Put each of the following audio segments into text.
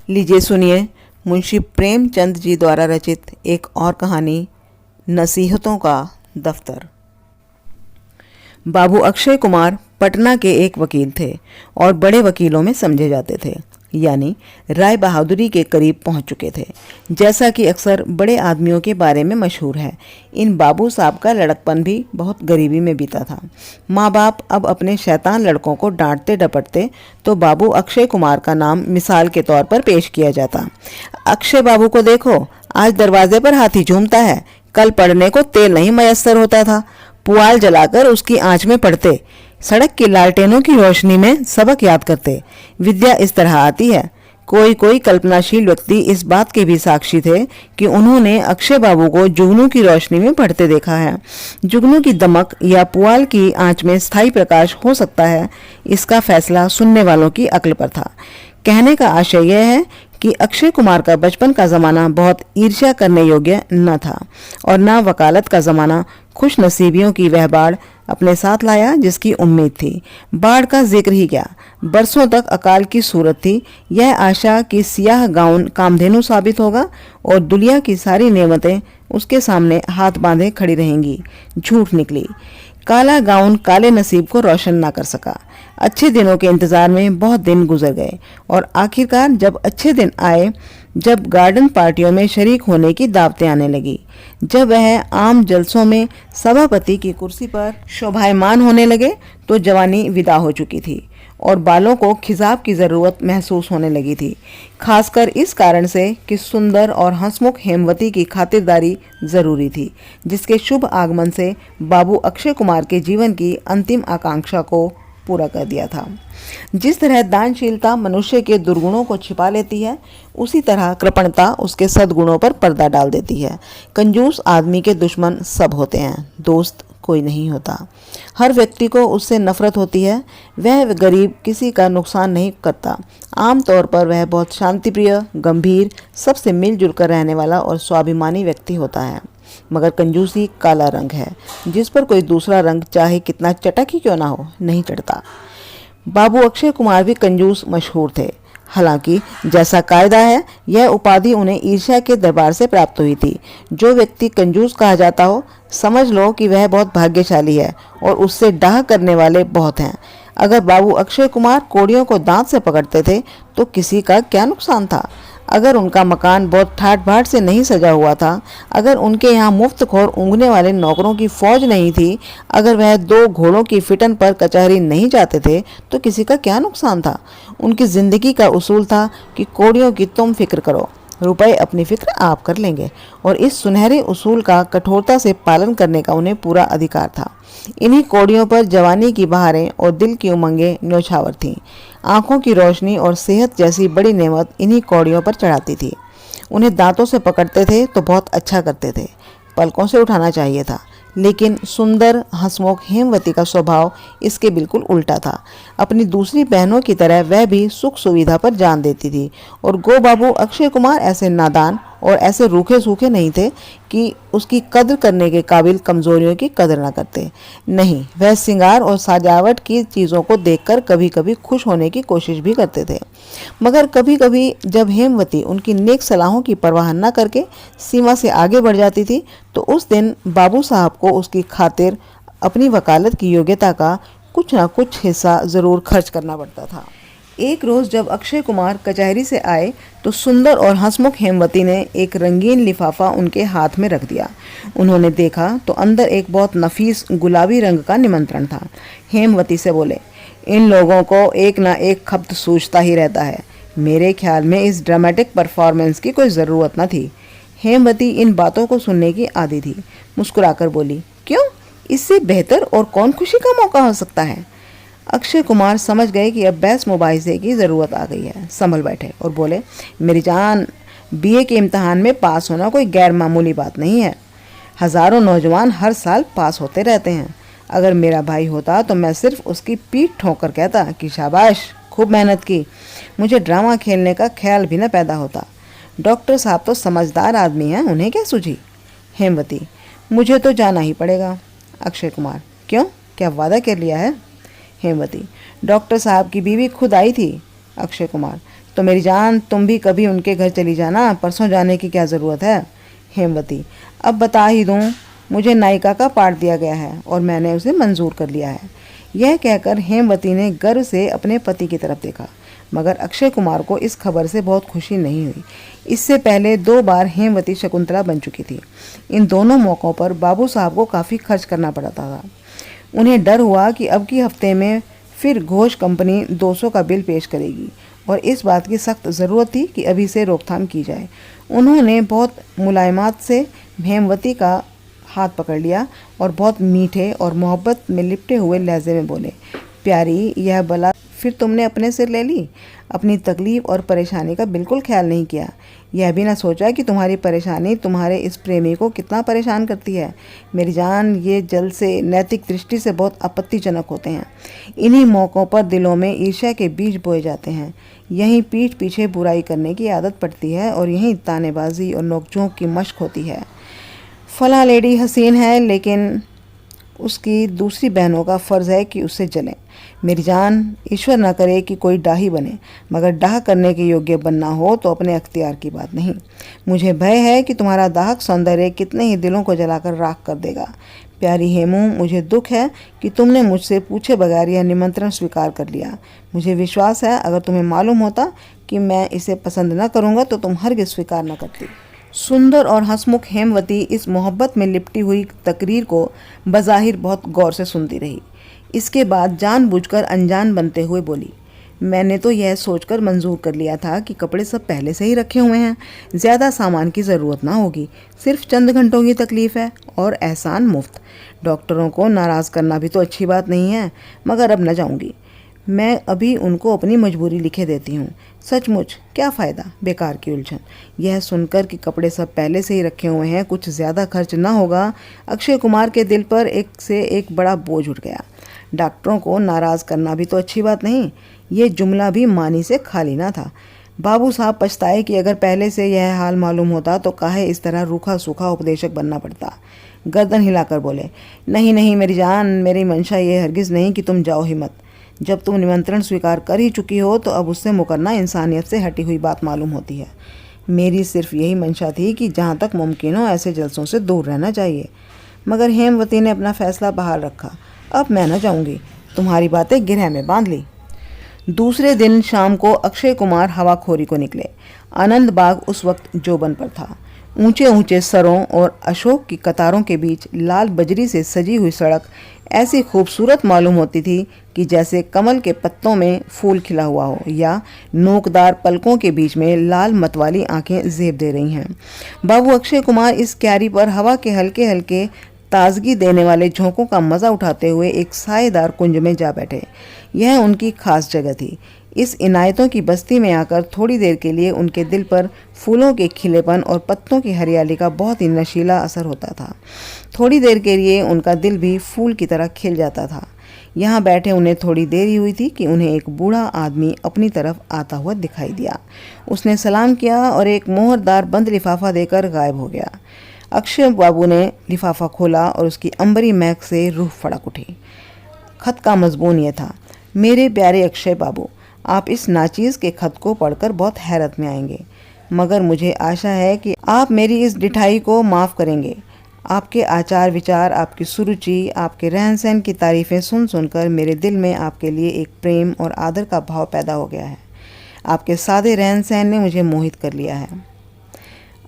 लीजिए सुनिए मुंशी प्रेमचंद जी द्वारा रचित एक और कहानी, नसीहतों का दफ्तर। बाबू अक्षय कुमार पटना के एक वकील थे और बड़े वकीलों में समझे जाते थे, यानी राय बहादुरी के करीब पहुंच चुके थे। जैसा कि अक्सर बड़े आदमियों के बारे में मशहूर है, इन बाबू साहब का लड़कपन भी बहुत गरीबी में बीता था। माँ बाप अब अपने शैतान लड़कों को डांटते डपटते तो बाबू अक्षय कुमार का नाम मिसाल के तौर पर पेश किया जाता। अक्षय बाबू को देखो, आज दरवाजे पर हाथी झूमता है। कल पढ़ने को तेल नहीं मयस्सर होता था, पुआल जलाकर उसकी आंच में पढ़ते, सड़क की लालटेनों की रोशनी में सबक याद करते। विद्या इस तरह आती है। कोई कोई कल्पनाशील व्यक्ति इस बात के भी साक्षी थे कि उन्होंने अक्षय बाबू को जुगनू की रोशनी में पढ़ते देखा है। जुगनू की दमक या पुआल की आंच में स्थायी प्रकाश हो सकता है, इसका फैसला सुनने वालों की अक्ल पर था। कहने का आशय यह है कि अक्षय कुमार का बचपन का ज़माना बहुत ईर्ष्या करने योग्य न था और न वकालत का ज़माना खुश नसीबियों की वह बाढ़ अपने साथ लाया जिसकी उम्मीद थी। बाढ़ का जिक्र ही क्या, बरसों तक अकाल की सूरत थी। यह आशा कि सियाह गाउन कामधेनु साबित होगा और दुनिया की सारी नेमतें उसके सामने हाथ बांधे खड़ी रहेंगी, झूठ निकली। काला गाउन काले नसीब को रोशन ना कर सका। अच्छे दिनों के इंतजार में बहुत दिन गुजर गए और आखिरकार जब अच्छे दिन आए, जब गार्डन पार्टियों में शरीक होने की दावतें आने लगी, जब वह आम जलसों में सभापति की कुर्सी पर शोभायमान होने लगे, तो जवानी विदा हो चुकी थी और बालों को खिजाब की ज़रूरत महसूस होने लगी थी। खासकर इस कारण से कि सुंदर और हंसमुख हेमवती की खातिरदारी ज़रूरी थी, जिसके शुभ आगमन से बाबू अक्षय कुमार के जीवन की अंतिम आकांक्षा को पूरा कर दिया था। जिस तरह दानशीलता मनुष्य के दुर्गुणों को छिपा लेती है, उसी तरह कृपणता उसके सद्गुणों पर पर्दा डाल देती है। कंजूस आदमी के दुश्मन सब होते हैं, दोस्त कोई नहीं होता। हर व्यक्ति को उससे नफरत होती है। वह गरीब किसी का नुकसान नहीं करता। आमतौर पर वह बहुत शांतिप्रिय, गंभीर, सबसे मिलजुल कर रहने वाला और स्वाभिमानी व्यक्ति होता है। मगर कंजूसी काला रंग है, जिस पर कोई दूसरा रंग चाहे कितना चटक ही क्यों ना हो, नहीं चढ़ता। बाबू अक्षय कुमार भी कंजूस मशहूर थे। हालांकि जैसा कायदा है, यह उपाधि उन्हें ईर्ष्या के दरबार से प्राप्त हुई थी। जो व्यक्ति कंजूस कहा जाता हो, समझ लो कि वह बहुत भाग्यशाली है और उससे डाह करने वाले बहुत हैं। अगर बाबू अक्षय कुमार कोड़ियों को दांत से पकड़ते थे तो किसी का क्या नुकसान था। अगर उनका मकान बहुत ठाट बाट से नहीं सजा हुआ था, अगर उनके यहाँ मुफ्तखोर ऊँघने वाले नौकरों की फौज नहीं थी, अगर वह 2 घोड़ों की फिटन पर कचहरी नहीं जाते थे, तो किसी का क्या नुकसान था। उनकी जिंदगी का उसूल था कि कोड़ियों की तुम फिक्र करो, रुपए अपनी फिक्र आप कर लेंगे, और इस सुनहरे उसूल का कठोरता से पालन करने का उन्हें पूरा अधिकार था। इन्हीं कोड़ियों पर जवानी की बहारें और दिल की उमंगें न्योछावर थीं। आंखों की रोशनी और सेहत जैसी बड़ी नेमत इन्हीं कौड़ियों पर चढ़ाती थी। उन्हें दांतों से पकड़ते थे तो बहुत अच्छा करते थे, पलकों से उठाना चाहिए था। लेकिन सुंदर हंसमुख हेमवती का स्वभाव इसके बिल्कुल उल्टा था। अपनी दूसरी बहनों की तरह वह भी सुख सुविधा पर जान देती थी और गो बाबू अक्षय कुमार ऐसे नादान और ऐसे रूखे सूखे नहीं थे कि उसकी कद्र करने के काबिल कमजोरियों की कदर न करते। नहीं, वह श्रृंगार और सजावट की चीज़ों को देखकर कभी कभी खुश होने की कोशिश भी करते थे। मगर कभी कभी जब हेमवती उनकी नेक सलाहों की परवाह न करके सीमा से आगे बढ़ जाती थी, तो उस दिन बाबू साहब को उसकी खातिर अपनी वकालत की योग्यता का कुछ न कुछ हिस्सा ज़रूर खर्च करना पड़ता था। एक रोज़ जब अक्षय कुमार कचहरी से आए तो सुंदर और हंसमुख हेमवती ने एक रंगीन लिफाफा उनके हाथ में रख दिया। उन्होंने देखा तो अंदर एक बहुत नफीस गुलाबी रंग का निमंत्रण था। हेमवती से बोले, इन लोगों को एक ना एक खपत सूझता ही रहता है। मेरे ख्याल में इस ड्रामेटिक परफॉर्मेंस की कोई ज़रूरत न थी। हेमवती इन बातों को सुनने की आदी थी। मुस्कुराकर बोली, क्यों, इससे बेहतर और कौन खुशी का मौका हो सकता है। अक्षय कुमार समझ गए कि अब बहस मुबाहिसे की ज़रूरत आ गई है। संभल बैठे और बोले, मेरी जान, बीए के इम्तहान में पास होना कोई गैर मामूली बात नहीं है। हज़ारों नौजवान हर साल पास होते रहते हैं। अगर मेरा भाई होता तो मैं सिर्फ उसकी पीठ ठोकर कहता कि शाबाश, खूब मेहनत की। मुझे ड्रामा खेलने का ख्याल भी न पैदा होता। डॉक्टर साहब तो समझदार आदमी हैं, उन्हें क्या सूझी। हेमवती, मुझे तो जाना ही पड़ेगा। अक्षय कुमार, क्यों, क्या वादा कर लिया है। हेमवती, डॉक्टर साहब की बीवी खुद आई थी। अक्षय कुमार, तो मेरी जान, तुम भी कभी उनके घर चली जाना, परसों जाने की क्या ज़रूरत है। हेमवती, अब बता ही दूँ, मुझे नायिका का पार्ट दिया गया है और मैंने उसे मंजूर कर लिया है। यह कहकर हेमवती ने गर्व से अपने पति की तरफ देखा, मगर अक्षय कुमार को इस खबर से बहुत खुशी नहीं हुई। इससे पहले 2 बार हेमवती शकुंतला बन चुकी थी। इन दोनों मौक़ों पर बाबू साहब को काफ़ी खर्च करना पड़ता था। उन्हें डर हुआ कि अब की हफ्ते में फिर घोष कंपनी 200 का बिल पेश करेगी और इस बात की सख्त ज़रूरत थी कि अभी से रोकथाम की जाए। उन्होंने बहुत मुलायमात से हेमवती का हाथ पकड़ लिया और बहुत मीठे और मोहब्बत में लिपटे हुए लहजे में बोले, प्यारी, यह बला फिर तुमने अपने सिर ले ली। अपनी तकलीफ़ और परेशानी का बिल्कुल ख्याल नहीं किया। यह भी ना सोचा कि तुम्हारी परेशानी तुम्हारे इस प्रेमी को कितना परेशान करती है। मेरी जान, ये जल से नैतिक दृष्टि से बहुत आपत्तिजनक होते हैं। इन्हीं मौक़ों पर दिलों में ईर्ष्या के बीज बोए जाते हैं। यहीं पीठ पीछे बुराई करने की आदत पड़ती है और यहीं तानेबाजी और नोकझोंक की मशक होती है। फला लेडी हसीन है, लेकिन उसकी दूसरी बहनों का फ़र्ज़ है कि उससे जलें। मेरी जान, ईश्वर न करे कि कोई डाही बने, मगर डाह करने के योग्य बनना हो तो अपने अख्तियार की बात नहीं। मुझे भय है कि तुम्हारा दाहक सौंदर्य कितने ही दिलों को जलाकर राख कर देगा। प्यारी हेमू, मुझे दुख है कि तुमने मुझसे पूछे बगैर यह निमंत्रण स्वीकार कर लिया। मुझे विश्वास है अगर तुम्हें मालूम होता कि मैं इसे पसंद न करूँगा तो तुम हरगिज़ स्वीकार न करती। सुंदर और हंसमुख हेमवती इस मोहब्बत में लिपटी हुई तकरीर को बज़ाहिर बहुत गौर से सुनती रही। इसके बाद जानबूझकर अनजान बनते हुए बोली, मैंने तो यह सोचकर मंजूर कर लिया था कि कपड़े सब पहले से ही रखे हुए हैं, ज़्यादा सामान की ज़रूरत ना होगी, सिर्फ चंद घंटों की तकलीफ़ है और एहसान मुफ्त। डॉक्टरों को नाराज़ करना भी तो अच्छी बात नहीं है, मगर अब न जाऊँगी। मैं अभी उनको अपनी मजबूरी लिखे देती हूँ। सचमुच क्या फ़ायदा, बेकार की उलझन। यह सुनकर कि कपड़े सब पहले से ही रखे हुए हैं, कुछ ज़्यादा खर्च ना होगा, अक्षय कुमार के दिल पर एक से एक बड़ा बोझ उठ गया। डॉक्टरों को नाराज़ करना भी तो अच्छी बात नहीं। ये जुमला भी मानी से खाली ना था। बाबू साहब पछताए कि अगर पहले से यह हाल मालूम होता तो काहे इस तरह रूखा सूखा उपदेशक बनना पड़ता। गर्दन हिलाकर बोले, नहीं नहीं मेरी जान, मेरी मंशा ये हरगिज़ नहीं कि तुम जाओ ही मत। जब तुम निमंत्रण स्वीकार कर ही चुकी हो तो अब उससे मुकरना इंसानियत से हटी हुई बात मालूम होती है। मेरी सिर्फ यही मंशा थी कि जहाँ तक मुमकिन हो ऐसे जलसों से दूर रहना चाहिए, मगर हेमवती ने अपना फैसला बहाल रखा। अब मैं न जाऊँगी, तुम्हारी बातें गिरह में बांध ली। दूसरे दिन शाम को अक्षय कुमार हवाखोरी को निकले। आनंद बाग उस वक्त जोबन पर था। ऊंचे ऊंचे सरों और अशोक की कतारों के बीच लाल बजरी से सजी हुई सड़क ऐसी खूबसूरत मालूम होती थी कि जैसे कमल के पत्तों में फूल खिला हुआ हो या नोकदार पलकों के बीच में लाल मतवाली आंखें जेब दे रही हैं। बाबू अक्षय कुमार इस क्यारी पर हवा के हल्के हल्के ताजगी देने वाले झोंकों का मज़ा उठाते हुए एक सायेदार कुंज में जा बैठे। यह उनकी खास जगह थी। इस इनायतों की बस्ती में आकर थोड़ी देर के लिए उनके दिल पर फूलों के खिलेपन और पत्तों की हरियाली का बहुत ही नशीला असर होता था। थोड़ी देर के लिए उनका दिल भी फूल की तरह खिल जाता था। यहाँ बैठे उन्हें थोड़ी देर ही हुई थी कि उन्हें एक बूढ़ा आदमी अपनी तरफ आता हुआ दिखाई दिया। उसने सलाम किया और एक मोहरदार बंद लिफाफा देकर गायब हो गया। अक्षय बाबू ने लिफाफा खोला और उसकी अंबरी महक से रूह फड़क उठी। खत का मजमून यह था, मेरे प्यारे अक्षय बाबू, आप इस नाचीज़ के खत को पढ़कर बहुत हैरत में आएंगे, मगर मुझे आशा है कि आप मेरी इस डिठाई को माफ़ करेंगे। आपके आचार विचार, आपकी सुरुचि, आपके रहन सहन की तारीफ़ें सुन सुनकर मेरे दिल में आपके लिए एक प्रेम और आदर का भाव पैदा हो गया है। आपके सादे रहन सहन ने मुझे मोहित कर लिया है।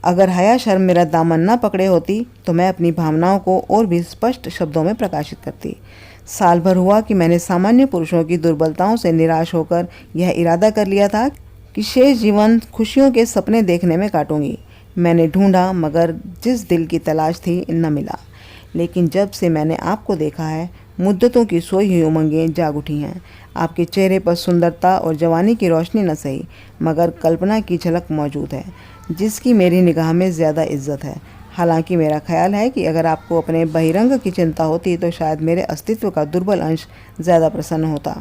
अगर हया शर्म मेरा दामन न पकड़े होती तो मैं अपनी भावनाओं को और भी स्पष्ट शब्दों में प्रकाशित करती। साल भर हुआ कि मैंने सामान्य पुरुषों की दुर्बलताओं से निराश होकर यह इरादा कर लिया था कि शेष जीवन खुशियों के सपने देखने में काटूंगी। मैंने ढूंढा, मगर जिस दिल की तलाश थी न मिला। लेकिन जब से मैंने आपको देखा है, मुद्दतों की सोई हुई उमंगें जाग उठी हैं। आपके चेहरे पर सुंदरता और जवानी की रोशनी न सही, मगर कल्पना की झलक मौजूद है, जिसकी मेरी निगाह में ज़्यादा इज्जत है। हालांकि मेरा ख्याल है कि अगर आपको अपने बहिरंग की चिंता होती तो शायद मेरे अस्तित्व का दुर्बल अंश ज़्यादा प्रसन्न होता।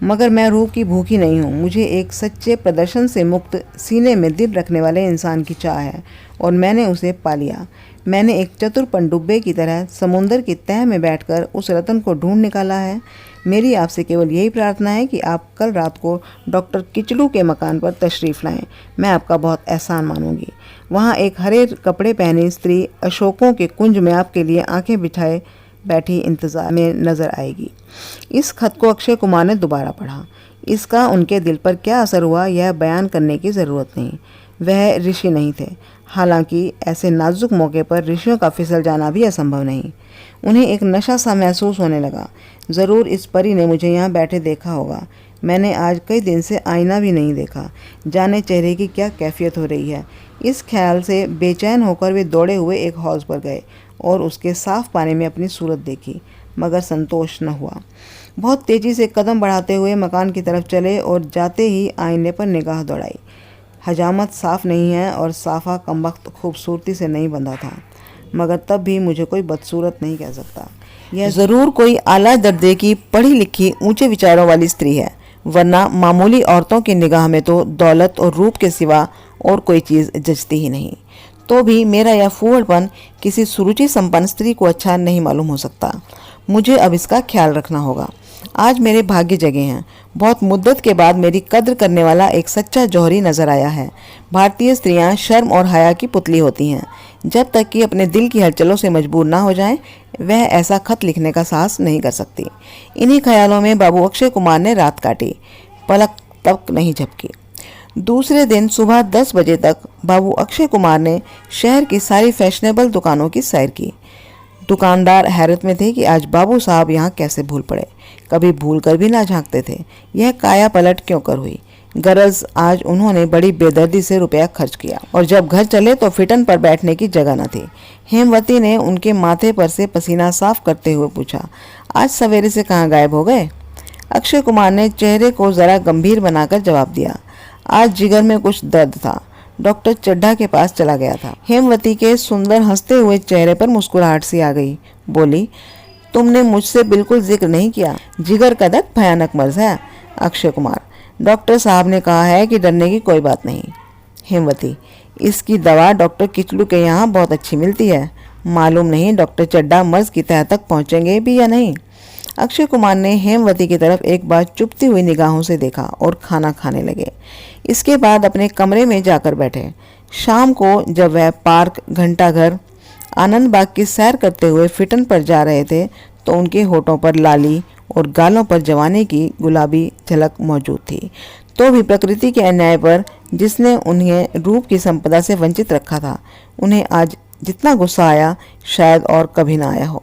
मगर मैं रूह की भूखी नहीं हूँ। मुझे एक सच्चे प्रदर्शन से मुक्त, सीने में दिल रखने वाले इंसान की चाह है और मैंने उसे पा लिया। मैंने एक चतुर पनडुब्बे की तरह समुंदर की तह में बैठकर उस रतन को ढूंढ निकाला है। मेरी आपसे केवल यही प्रार्थना है कि आप कल रात को डॉक्टर किचलू के मकान पर तशरीफ़ लाएं। मैं आपका बहुत एहसान मानूंगी। वहाँ एक हरे कपड़े पहनी स्त्री अशोकों के कुंज में आपके लिए आंखें बिठाए बैठी इंतज़ार में नज़र आएगी। इस खत को अक्षय कुमार ने दोबारा पढ़ा। इसका उनके दिल पर क्या असर हुआ यह बयान करने की ज़रूरत नहीं। वह ऋषि नहीं थे, हालांकि ऐसे नाजुक मौके पर ऋषियों का फिसल जाना भी असंभव नहीं। उन्हें एक नशा सा महसूस होने लगा। ज़रूर इस परी ने मुझे यहाँ बैठे देखा होगा। मैंने आज कई दिन से आईना भी नहीं देखा, जाने चेहरे की क्या कैफियत हो रही है। इस ख्याल से बेचैन होकर वे दौड़े हुए एक हौज पर गए और उसके साफ पानी में अपनी सूरत देखी, मगर संतोष न हुआ। बहुत तेज़ी से कदम बढ़ाते हुए मकान की तरफ चले और जाते ही आईने पर निगाह दौड़ाई। हजामत साफ़ नहीं है और साफ़ा कमबख्त खूबसूरती से नहीं बंधा था, मगर तब भी मुझे कोई बदसूरत नहीं कह सकता। यह ज़रूर कोई आला दर्जे की पढ़ी लिखी ऊंचे विचारों वाली स्त्री है, वरना मामूली औरतों की निगाह में तो दौलत और रूप के सिवा और कोई चीज़ जचती ही नहीं। तो भी मेरा यह फूहड़पन किसी सुरुचि संपन्न स्त्री को अच्छा नहीं मालूम हो सकता। मुझे अब इसका ख्याल रखना होगा। आज मेरे भाग्य जगे हैं। बहुत मुद्दत के बाद मेरी कद्र करने वाला एक सच्चा जौहरी नजर आया है। भारतीय स्त्रियां शर्म और हया की पुतली होती हैं। जब तक कि अपने दिल की हलचलों से मजबूर ना हो जाएं, वह ऐसा खत लिखने का साहस नहीं कर सकती। इन्हीं ख्यालों में बाबू अक्षय कुमार ने रात काटी, पलक तक नहीं झपकी। दूसरे दिन सुबह 10 बजे तक बाबू अक्षय कुमार ने शहर की सारी फैशनेबल दुकानों की सैर की। दुकानदार हैरत में थे कि आज बाबू साहब यहाँ कैसे भूल पड़े। कभी भूल कर भी ना झांकते थे। यह काया पलट क्यों कर हुई? गरज आज उन्होंने बड़ी बेदर्दी से रुपया खर्च किया और जब घर चले तो फिटन पर बैठने की जगह न थी। हेमवती ने उनके माथे पर से पसीना साफ करते हुए पूछा, आज सवेरे से कहाँ गायब हो गए? अक्षय कुमार ने चेहरे को जरा गंभीर बनाकर जवाब दिया, आज जिगर में कुछ दर्द था, डॉक्टर चड्ढा के पास चला गया था। हेमवती के सुंदर हंसते हुए चेहरे पर मुस्कुराहट सी आ गई। बोली, तुमने मुझसे बिल्कुल जिक्र नहीं किया। जिगर का दर्द भयानक मर्ज है। अक्षय कुमार, डॉक्टर साहब ने कहा है कि डरने की कोई बात नहीं। हेमवती, इसकी दवा डॉक्टर किचलू के यहाँ बहुत अच्छी मिलती है। मालूम नहीं डॉक्टर चड्ढा मर्ज की तह तक पहुँचेंगे भी या नहीं। अक्षय कुमार ने हेमवती की तरफ एक बार चुपती हुई निगाहों से देखा और खाना खाने लगे। इसके बाद अपने कमरे में जाकर बैठे। शाम को जब वह पार्क, घंटाघर, आनंद बाग की सैर करते हुए फिटन पर जा रहे थे तो उनके होठों पर लाली और गालों पर जवानी की गुलाबी झलक मौजूद थी। तो भी प्रकृति के अन्याय पर जिसने उन्हें रूप की संपदा से वंचित रखा था, उन्हें आज जितना गुस्सा आया शायद और कभी ना आया हो।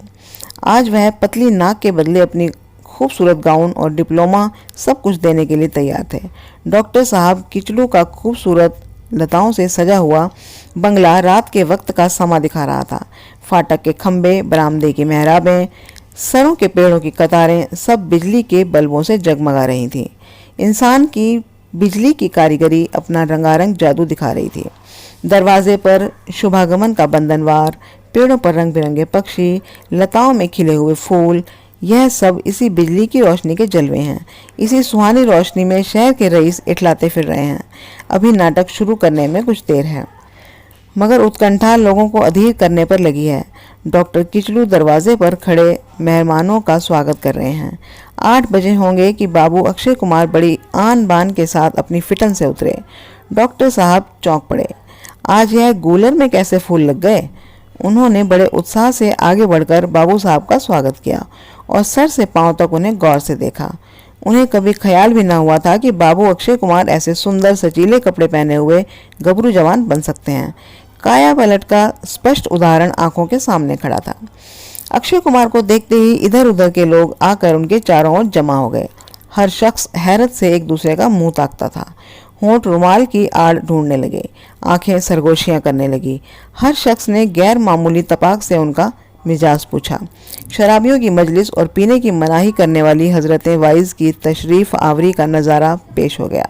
आज वह पतली नाक के बदले अपनी खूबसूरत गाउन और डिप्लोमा सब कुछ देने के लिए तैयार थे। डॉक्टर साहब किचलू का खूबसूरत लताओं से सजा हुआ बंगला रात के वक्त का समा दिखा रहा था। फाटक के खंभे, बरामदे की मेहराबें, सरों के पेड़ों की कतारें सब बिजली के बल्बों से जगमगा रही थीं। इंसान की बिजली की कारीगरी अपना रंगारंग जादू दिखा रही थी। दरवाजे पर शुभागमन का बंधनवार, पेड़ों पर रंग बिरंगे पक्षी, लताओं में खिले हुए फूल, यह सब इसी बिजली की रोशनी के जलवे हैं। इसी सुहानी रोशनी में शहर के रईस इठलाते फिर रहे हैं। अभी नाटक शुरू करने में कुछ देर है, मगर उत्कंठा लोगों को अधीर करने पर लगी है। डॉक्टर किचलू दरवाजे पर खड़े मेहमानों का स्वागत कर रहे हैं। 8 बजे होंगे कि बाबू अक्षय कुमार बड़ी आन बान के साथ अपनी फिटन से उतरे। डॉक्टर साहब चौंक पड़े। आज यह गूलर में कैसे फूल लग गए? उन्होंने बड़े उत्साह से आगे बढ़कर बाबू साहब का स्वागत किया और सर से पांव तक उन्हें गौर से देखा। उन्हें कभी ख्याल भी न हुआ था कि बाबू अक्षय कुमार ऐसे सुंदर सजीले कपड़े पहने हुए गबरू जवान बन सकते हैं। काया पलट का स्पष्ट उदाहरण आंखों के सामने खड़ा था। अक्षय कुमार को देखते ही इधर उधर के लोग आकर उनके चारों ओर जमा हो गए। हर शख्स हैरत से एक दूसरे का मुंह ताकता था। होंठ रुमाल की आड़ ढूंढने लगे, आंखें सरगोशियां करने लगी। हर शख्स ने गैर मामूली तपाक से उनका मिजाज पूछा। शराबियों की मजलिस और पीने की मनाही करने वाली हजरतें वाइज की तशरीफ आवरी का नज़ारा पेश हो गया।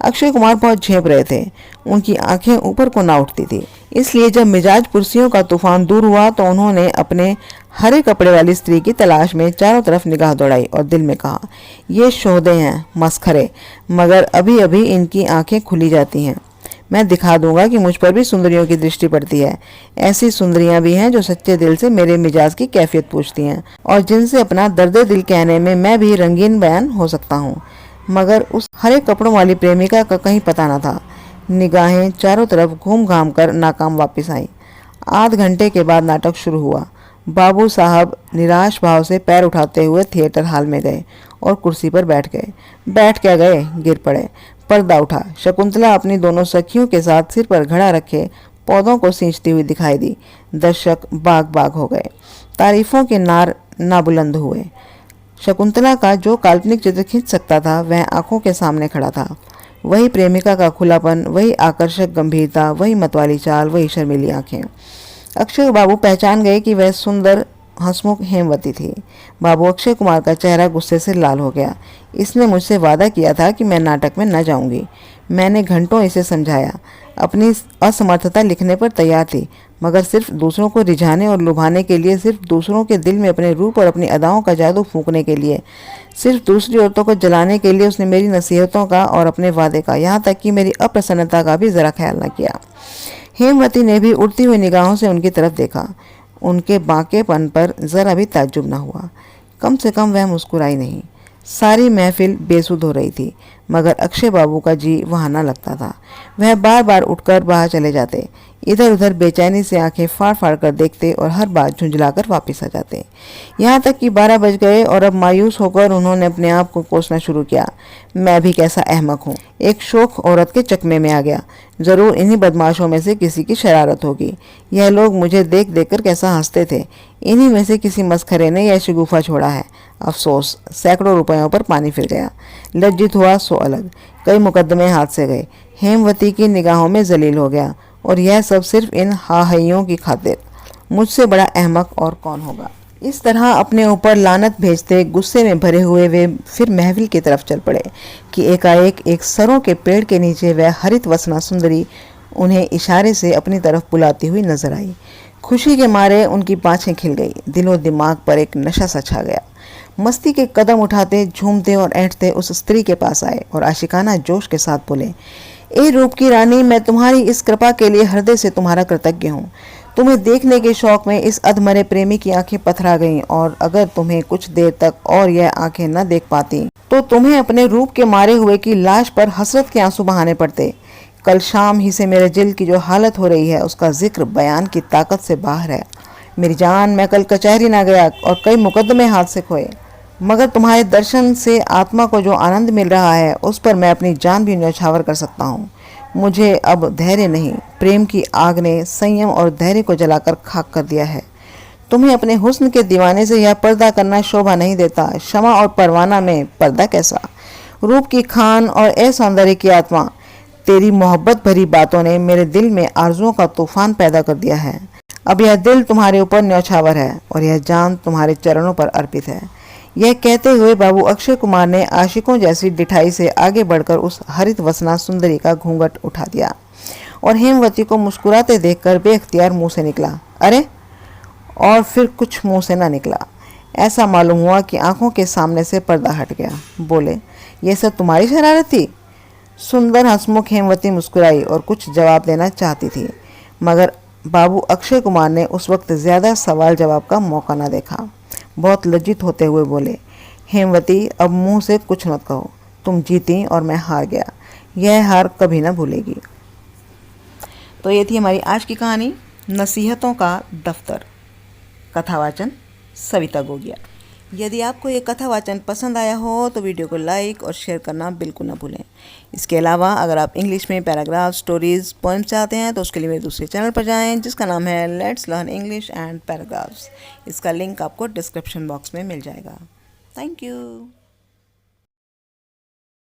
अक्षय कुमार बहुत झेप रहे थे। उनकी आंखें ऊपर को ना उठती थी। इसलिए जब मिजाज पुरसियों का तूफान दूर हुआ तो उन्होंने अपने हरे कपड़े वाली स्त्री की तलाश में चारों तरफ निगाह दौड़ाई और दिल में कहा, ये शोहदे हैं, मस्खरे, मगर अभी अभी इनकी आंखें खुली जाती हैं। मैं दिखा दूंगा कि मुझ पर भी सुंदरियों की दृष्टि पड़ती है। ऐसी सुंदरियां भी हैं जो सच्चे दिल से मेरे मिजाज की कैफियत पूछती हैं और जिनसे अपना दर्द दिल कहने में मैं भी रंगीन बयान हो सकता हूँ। मगर उस हरे कपड़ों वाली प्रेमिका का कहीं पता न था। निगाहें चारों तरफ घूम घाम कर नाकाम वापस आई। आध घंटे के बाद नाटक शुरू हुआ। बाबू साहब निराश भाव से पैर उठाते हुए थिएटर हॉल में गए और कुर्सी पर बैठ गए। बैठ क्या गए, गिर पड़े। पर्दा उठा। शकुंतला अपनी दोनों सखियों के साथ सिर पर घड़ा रखे पौधों को सींचती हुई दिखाई दी। दर्शक बाग बाग हो गए। तारीफों के नार ना बुलंद हुए। शकुंतला का जो काल्पनिक चित्र खींच सकता था वह आंखों के सामने खड़ा था। वही प्रेमिका का खुलापन, वही आकर्षक गंभीरता, वही मतवाली चाल, वही शर्मीली आंखें। अक्षय बाबू पहचान गए कि वह सुंदर हंसमुख हेमवती थी। बाबू अक्षय कुमार का चेहरा गुस्से से लाल हो गया। इसने मुझसे वादा किया था कि मैं नाटक में न जाऊंगी। मैंने घंटों इसे समझाया। अपनी असमर्थता लिखने पर तैयार थी, मगर सिर्फ दूसरों को रिझाने और लुभाने के लिए, सिर्फ दूसरों के दिल में अपने रूप और अपनी अदाओं का जादू फूंकने के लिए, सिर्फ दूसरी औरतों को जलाने के लिए उसने मेरी नसीहतों का और अपने वादे का, यहाँ तक कि मेरी अप्रसन्नता का भी जरा ख्याल न किया। हेमवती ने भी उड़ती हुई निगाहों से उनकी तरफ देखा। उनके बांकेपन पर जरा भी ताज्जुब न हुआ। कम से कम वह मुस्कुराई नहीं। सारी महफिल बेसुध हो रही थी, मगर अक्षय बाबू का जी वहाँ न लगता था। वह बार बार उठकर बाहर चले जाते, इधर उधर बेचैनी से आंखें फाड़ फाड़ कर देखते और हर बात झुंझलाकर वापस आ जाते। यहाँ तक कि 12 बज गए और अब मायूस होकर उन्होंने अपने आप को कोसना शुरू किया। मैं भी कैसा अहमक हूँ, एक शोख औरत के चकमे में आ गया। जरूर इन्हीं बदमाशों में से किसी की शरारत होगी। यह लोग मुझे देख देख कर कैसा हंसते थे। इन्हीं में से किसी मस्खरे ने यह शगुफा छोड़ा है। अफसोस, सैकड़ों रुपयों पर पानी फिर गया। लज्जित हुआ सो अलग। कई मुकदमे हाथ से गए। हेमवती की निगाहों में जलील हो गया, और यह सब सिर्फ इन हाहइयों की खातिर। मुझसे बड़ा अहमक और कौन होगा। इस तरह अपने ऊपर लानत भेजते गुस्से में भरे हुए वे फिर महफिल की तरफ चल पड़े कि एकाएक एक सरों के पेड़ के नीचे वह हरित वसना सुंदरी उन्हें इशारे से अपनी तरफ बुलाती हुई नजर आई। खुशी के मारे उनकी बाँछें खिल गई। दिलो दिमाग पर एक नशा सा छा गया। मस्ती के कदम उठाते, झूमते और ऐंठते उस स्त्री के पास आए और आशिकाना जोश के साथ बोले, ए रूप की रानी, मैं तुम्हारी इस कृपा के लिए हृदय से तुम्हारा कृतज्ञ हूँ। तुम्हें देखने के शौक में इस अधमरे प्रेमी की आंखें पथरा गईं, और अगर तुम्हें कुछ देर तक और यह आंखें न देख पाती तो तुम्हें अपने रूप के मारे हुए की लाश पर हसरत के आंसू बहाने पड़ते। कल शाम ही से मेरे दिल की जो हालत हो रही है उसका जिक्र बयान की ताकत से बाहर है। मेरी जान, मैं कल कचहरी ना गया और कई मुकदमे हाथ से खोए, मगर तुम्हारे दर्शन से आत्मा को जो आनंद मिल रहा है उस पर मैं अपनी जान भी न्यौछावर कर सकता हूँ। मुझे अब धैर्य नहीं, प्रेम की आग ने संयम और धैर्य को जलाकर खाक कर दिया है। तुम्हें अपने हुस्न के दीवाने से यह पर्दा करना शोभा नहीं देता। क्षमा और परवाना में पर्दा कैसा। रूप की खान और असौंदर्य की आत्मा, तेरी मोहब्बत भरी बातों ने मेरे दिल में आरजुओं का तूफान पैदा कर दिया है। अब यह दिल तुम्हारे ऊपर न्यौछावर है और यह जान तुम्हारे चरणों पर अर्पित है। यह कहते हुए बाबू अक्षय कुमार ने आशिकों जैसी डिठाई से आगे बढ़कर उस हरित वसना सुंदरी का घूंघट उठा दिया और हेमवती को मुस्कुराते देखकर बेख्तियार मुंह से निकला, अरे, और फिर कुछ मुंह से ना निकला। ऐसा मालूम हुआ कि आंखों के सामने से पर्दा हट गया। बोले, ये सब तुम्हारी शरारत थी। सुंदर हंसमुख हेमवती मुस्कुराई और कुछ जवाब देना चाहती थी, मगर बाबू अक्षय कुमार ने उस वक्त ज्यादा सवाल जवाब का मौका न देखा। बहुत लज्जित होते हुए बोले, हेमवती, अब मुंह से कुछ मत कहो। तुम जीती और मैं हार गया। यह हार कभी ना भूलेगी। तो ये थी हमारी आज की कहानी, नसीहतों का दफ्तर। कथावाचन सविता गोगिया। यदि आपको ये कथावाचन पसंद आया हो तो वीडियो को लाइक और शेयर करना बिल्कुल ना भूलें। इसके अलावा अगर आप इंग्लिश में पैराग्राफ, स्टोरीज, पोएम्स चाहते हैं तो उसके लिए मेरे दूसरे चैनल पर जाएं जिसका नाम है let's learn English and paragraphs. इसका लिंक आपको डिस्क्रिप्शन बॉक्स में मिल जाएगा। Thank you.